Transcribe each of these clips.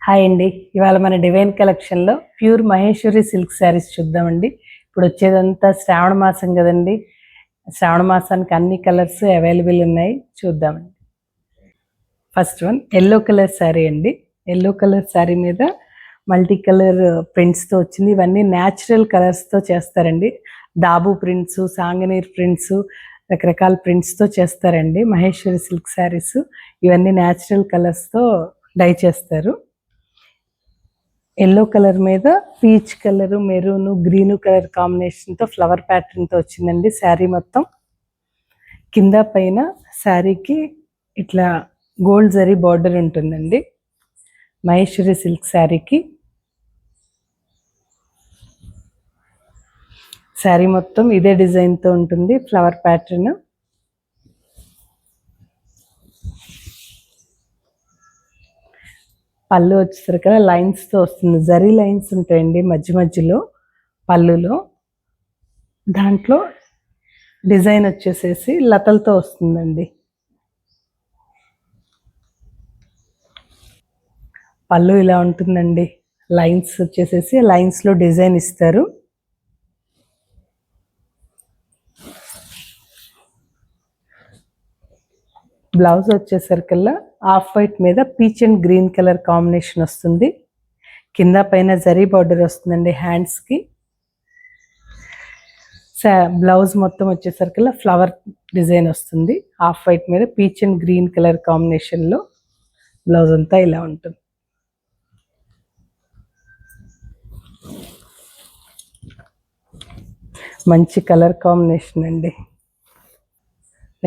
Hi అండి. ఇవాళ మన డివైన్ కలెక్షన్లో ప్యూర్ మహేశ్వరి సిల్క్ శారీస్ చూద్దామండి. ఇప్పుడు వచ్చేదంతా శ్రావణ మాసం కదండి. శ్రావణ మాసానికి అన్ని కలర్స్ అవైలబుల్ ఉన్నాయి, చూద్దామండి. First one yellow colour sari అండి. ఎల్లో కలర్ శారీ మీద మల్టీ కలర్ ప్రింట్స్తో వచ్చింది. ఇవన్నీ న్యాచురల్ కలర్స్తో చేస్తారండి. దాబు ప్రింట్స్, సాంగనీర్ ప్రింట్స్, రకరకాల ప్రింట్స్తో చేస్తారండి మహేశ్వరి సిల్క్ శారీస్. ఇవన్నీ న్యాచురల్ కలర్స్తో డై చేస్తారు. ఎల్లో కలర్ మీద peach colour, maroon, green colour కాంబినేషన్తో ఫ్లవర్ ప్యాటర్న్తో వచ్చిందండి శారీ మొత్తం. కింద పైన శారీకి ఇట్లా గోల్డ్ జరీ బార్డర్ ఉంటుందండి మహేశ్వరి సిల్క్ శారీకి. శారీ మొత్తం ఇదే డిజైన్తో ఉంటుంది ఫ్లవర్ ప్యాటర్న్. పళ్ళు వచ్చేసరికి లైన్స్తో వస్తుంది. జరీ లైన్స్ ఉంటాయండి మధ్య మధ్యలో పళ్ళులో. దాంట్లో డిజైన్ వచ్చేసేసి లతలతో వస్తుందండి. పళ్ళు ఇలా ఉంటుందండి. లైన్స్ వచ్చేసేసి లైన్స్లో డిజైన్ ఇస్తారు. బ్లౌజ్ వచ్చేసరికల్లా ఆఫ్ వైట్ మీద peach and green colour combination వస్తుంది. కింద పైన జరీ బార్డర్ వస్తుందండి హ్యాండ్స్కి. బ్లౌజ్ మొత్తం వచ్చేసరికల్లా ఫ్లవర్ డిజైన్ వస్తుంది. ఆఫ్ వైట్ మీద పీచ్ అండ్ గ్రీన్ కలర్ కాంబినేషన్లో బ్లౌజ్ అంతా ఇలా ఉంటుంది. మంచి కలర్ కాంబినేషన్ అండి.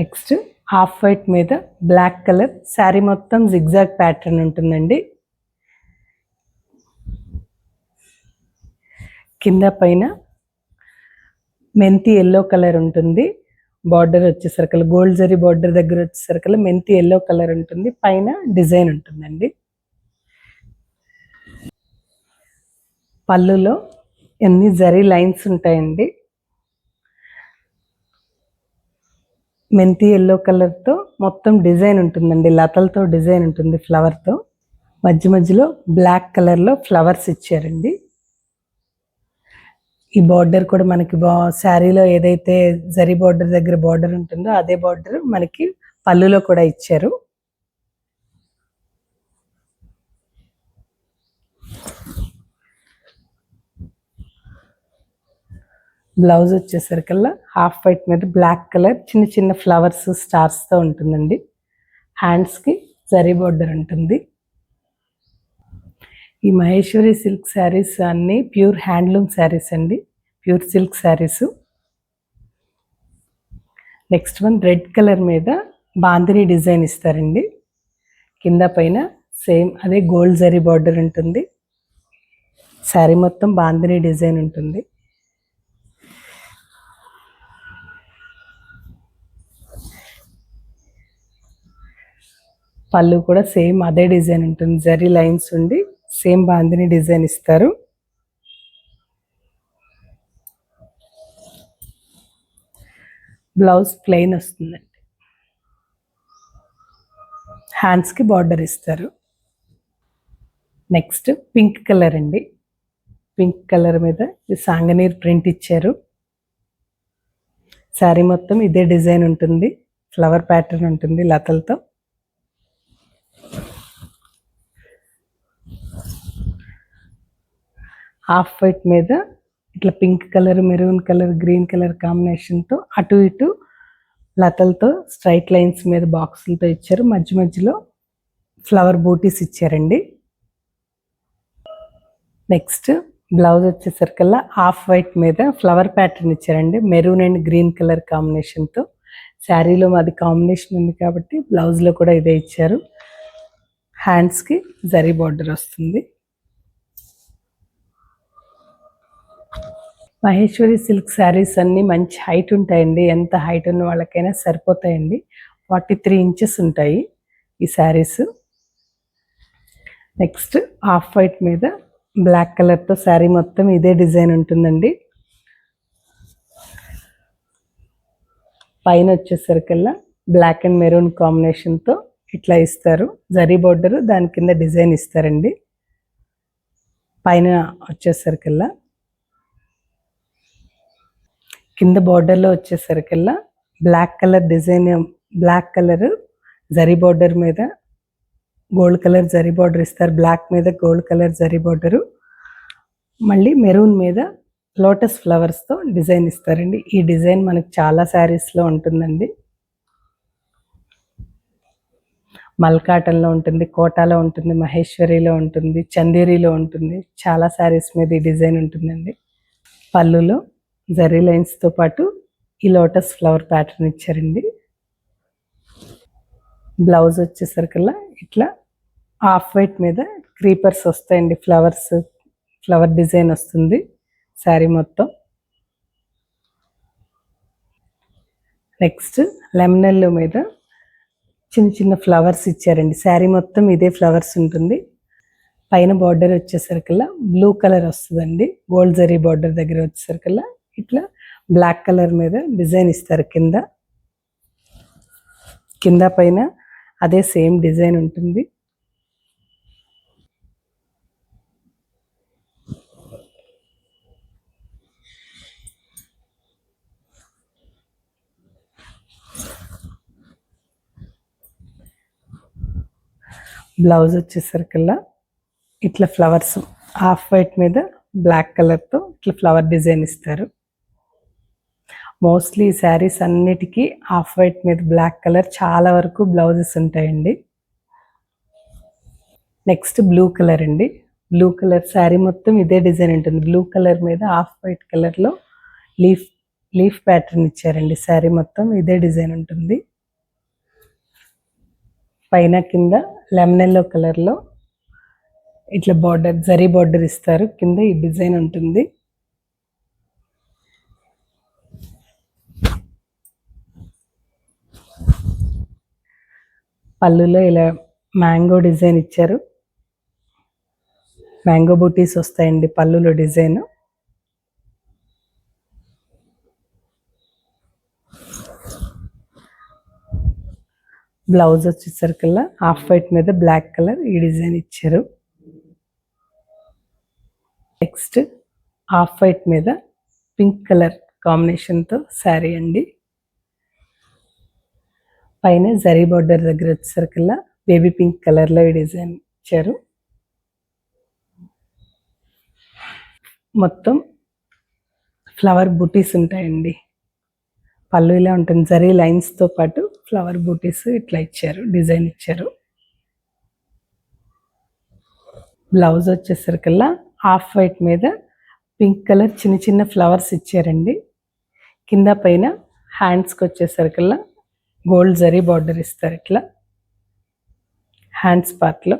నెక్స్ట్ హాఫ్ వైట్ మీద బ్లాక్ కలర్. శారీ మొత్తం జిగ్జాగ్ ప్యాటర్న్ ఉంటుందండి. కింద పైన మెంతి ఎల్లో కలర్ ఉంటుంది. బార్డర్ వచ్చేసరికి గోల్డ్ జరీ బార్డర్ దగ్గర వచ్చేసరికి మెంతి ఎల్లో కలర్ ఉంటుంది. పైన డిజైన్ ఉంటుందండి. పళ్ళులో ఎన్ని జరీ లైన్స్ ఉంటాయండి. మెంతి ఎల్లో కలర్తో మొత్తం డిజైన్ ఉంటుందండి. లతలతో డిజైన్ ఉంటుంది ఫ్లవర్తో. మధ్య మధ్యలో బ్లాక్ కలర్లో ఫ్లవర్స్ ఇచ్చారండి. ఈ బార్డర్ కూడా మనకి శారీలో ఏదైతే జరీ బార్డర్ దగ్గర బార్డర్ ఉంటుందో అదే బార్డర్ మనకి పళ్ళులో కూడా ఇచ్చారు. బ్లౌజ్ వచ్చేసరికల్లా హాఫ్ వైట్ మీద బ్లాక్ కలర్ చిన్న చిన్న ఫ్లవర్స్ స్టార్స్తో ఉంటుందండి. హ్యాండ్స్కి జరీ బార్డర్ ఉంటుంది. ఈ మహేశ్వరి సిల్క్ శారీస్ అన్నీ ప్యూర్ హ్యాండ్లూమ్ శారీస్ అండి, pure silk saris. Next one red colour మీద బాందిని డిజైన్ ఇస్తారండి. కింద పైన సేమ్ అదే గోల్డ్ జరీ బార్డర్ ఉంటుంది. శారీ మొత్తం బాందిని డిజైన్ ఉంటుంది. పళ్ళు కూడా సేమ్ అదే డిజైన్ ఉంటుంది. జరీ లైన్స్ ఉండి సేమ్ బాందిని డిజైన్ ఇస్తారు. బ్లౌజ్ ప్లెయిన్ వస్తుందండి. హ్యాండ్స్కి బార్డర్ ఇస్తారు. నెక్స్ట్ పింక్ కలర్ అండి. పింక్ కలర్ మీద సాంగనీర్ ప్రింట్ ఇచ్చారు. శారీ మొత్తం ఇదే డిజైన్ ఉంటుంది. ఫ్లవర్ ప్యాటర్న్ ఉంటుంది లతలతో. హాఫ్ వైట్ మీద ఇట్లా pink colour, maroon colour, green colour కాంబినేషన్తో అటు ఇటు లతలతో స్ట్రైట్ లైన్స్ మీద బాక్సులతో ఇచ్చారు. మధ్య మధ్యలో ఫ్లవర్ బూటీస్ ఇచ్చారండి. నెక్స్ట్ బ్లౌజ్ వచ్చేసరికల్లా హాఫ్ వైట్ మీద ఫ్లవర్ ప్యాటర్న్ ఇచ్చారండి. మెరూన్ అండ్ గ్రీన్ కలర్ కాంబినేషన్తో. శారీలో మాది కాంబినేషన్ ఉంది కాబట్టి బ్లౌజ్లో కూడా ఇదే ఇచ్చారు. హ్యాండ్స్కి జరీ బార్డర్ వస్తుంది. మహేశ్వరి సిల్క్ శారీస్ అన్నీ మంచి హైట్ ఉంటాయండి. ఎంత హైట్ ఉన్న వాళ్ళకైనా సరిపోతాయండి. 43 ఇంచెస్ ఉంటాయి ఈ శారీస్. నెక్స్ట్ హాఫ్ వైట్ మీద బ్లాక్ కలర్తో శారీ మొత్తం ఇదే డిజైన్ ఉంటుందండి. పైన వచ్చేసరికల్లా బ్లాక్ అండ్ మెరూన్ కాంబినేషన్తో ఇట్లా ఇస్తారు. జరీ బోర్డర్ దాని కింద డిజైన్ ఇస్తారండి. పైన వచ్చేసరికల్లా కింద బార్డర్లో వచ్చేసరికల్లా black colour design, black colour zari border మీద గోల్డ్ కలర్ జరీ బార్డర్ ఇస్తారు. బ్లాక్ మీద గోల్డ్ కలర్ జరీ బార్డరు, మళ్ళీ మెరూన్ మీద లోటస్ ఫ్లవర్స్తో డిజైన్ ఇస్తారండి. ఈ డిజైన్ మనకు చాలా శారీస్లో ఉంటుందండి. మల్కాటన్లో ఉంటుంది, కోటాలో ఉంటుంది, మహేశ్వరిలో ఉంటుంది, చందేరిలో ఉంటుంది. చాలా శారీస్ మీద ఈ డిజైన్ ఉంటుందండి. పళ్ళులో జరీ లైన్స్తో పాటు ఈ లోటస్ ఫ్లవర్ ప్యాటర్న్ ఇచ్చారండి. బ్లౌజ్ వచ్చేసరికల్లా ఇట్లా హాఫ్ వైట్ మీద క్రీపర్స్ వస్తాయండి. ఫ్లవర్ డిజైన్ వస్తుంది శారీ మొత్తం. నెక్స్ట్ లెమనెల్లో మీద చిన్న చిన్న ఫ్లవర్స్ ఇచ్చారండి. శారీ మొత్తం ఇదే ఫ్లవర్స్ ఉంటుంది. పైన బార్డర్ వచ్చేసరికల్లా బ్లూ కలర్ వస్తుందండి. గోల్డ్ జరీ బార్డర్ దగ్గర వచ్చేసరికల్లా ఇట్లా బ్లాక్ కలర్ మీద డిజైన్ ఇస్తారు. కింద పైన అదే సేమ్ డిజైన్ ఉంటుంది. బ్లౌజ్ వచ్చేసరికల్లా ఇట్లా ఫ్లవర్స్ హాఫ్ వైట్ మీద బ్లాక్ కలర్తో ఇట్లా ఫ్లవర్ డిజైన్ ఇస్తారు. మోస్ట్లీ శారీస్ అన్నిటికీ హాఫ్ వైట్ మీద బ్లాక్ కలర్ చాలా వరకు బ్లౌజెస్ ఉంటాయండి. నెక్స్ట్ బ్లూ కలర్ అండి. బ్లూ కలర్ శారీ మొత్తం ఇదే డిజైన్ ఉంటుంది. బ్లూ కలర్ మీద హాఫ్ వైట్ కలర్లో లీఫ్ ప్యాటర్న్ ఇచ్చారండి. శారీ మొత్తం ఇదే డిజైన్ ఉంటుంది. పైన కింద లెమన్ ఎల్లో కలర్లో ఇట్లా బార్డర్ జరీ బార్డర్ ఇస్తారు. కింద ఈ డిజైన్ ఉంటుంది. పళ్ళులో ఇలా మ్యాంగో డిజైన్ ఇచ్చారు. మ్యాంగో బూటీస్ వస్తాయండి పళ్ళులో డిజైన్. బ్లౌజ్ వచ్చేసరికల్లా హాఫ్ వైట్ మీద బ్లాక్ కలర్ ఈ డిజైన్ ఇచ్చారు. నెక్స్ట్ హాఫ్ వైట్ మీద పింక్ కలర్ కాంబినేషన్తో శారీ అండి. పైన జరీ బార్డర్ దగ్గర వచ్చేసరికల్లా బేబీ పింక్ కలర్లో ఈ డిజైన్ ఇచ్చారు. మొత్తం ఫ్లవర్ బూటీస్ ఉంటాయండి. పళ్ళు ఇలా ఉంటుంది. జరీ లైన్స్తో పాటు ఫ్లవర్ బూటీస్ ఇట్లా ఇచ్చారు, డిజైన్ ఇచ్చారు. బ్లౌజ్ వచ్చేసరికల్లా హాఫ్ వైట్ మీద పింక్ కలర్ చిన్న చిన్న ఫ్లవర్స్ ఇచ్చారండి. కింద పైన హ్యాండ్స్కి వచ్చేసరికల్లా గోల్డ్ జరీ బార్డర్ ఇస్తారు ఇట్లా హ్యాండ్స్ పార్ట్లో.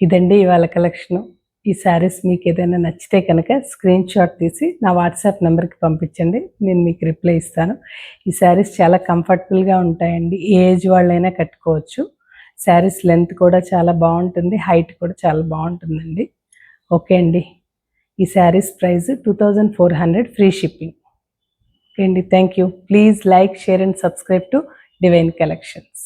ఇదండి ఇవాళ కలెక్షను. ఈ శారీస్ మీకు ఏదైనా నచ్చితే కనుక స్క్రీన్ షాట్ తీసి నా వాట్సాప్ నెంబర్కి పంపించండి, నేను మీకు రిప్లై ఇస్తాను. ఈ శారీస్ చాలా కంఫర్టబుల్గా ఉంటాయండి. ఏ ఏజ్ వాళ్ళైనా కట్టుకోవచ్చు. శారీస్ లెంత్ కూడా చాలా బాగుంటుంది, హైట్ కూడా చాలా బాగుంటుందండి. ఓకే అండి, ఈ saris price 2400 free shipping. Okay అండి, thank you. Please like, share and subscribe to divine collections.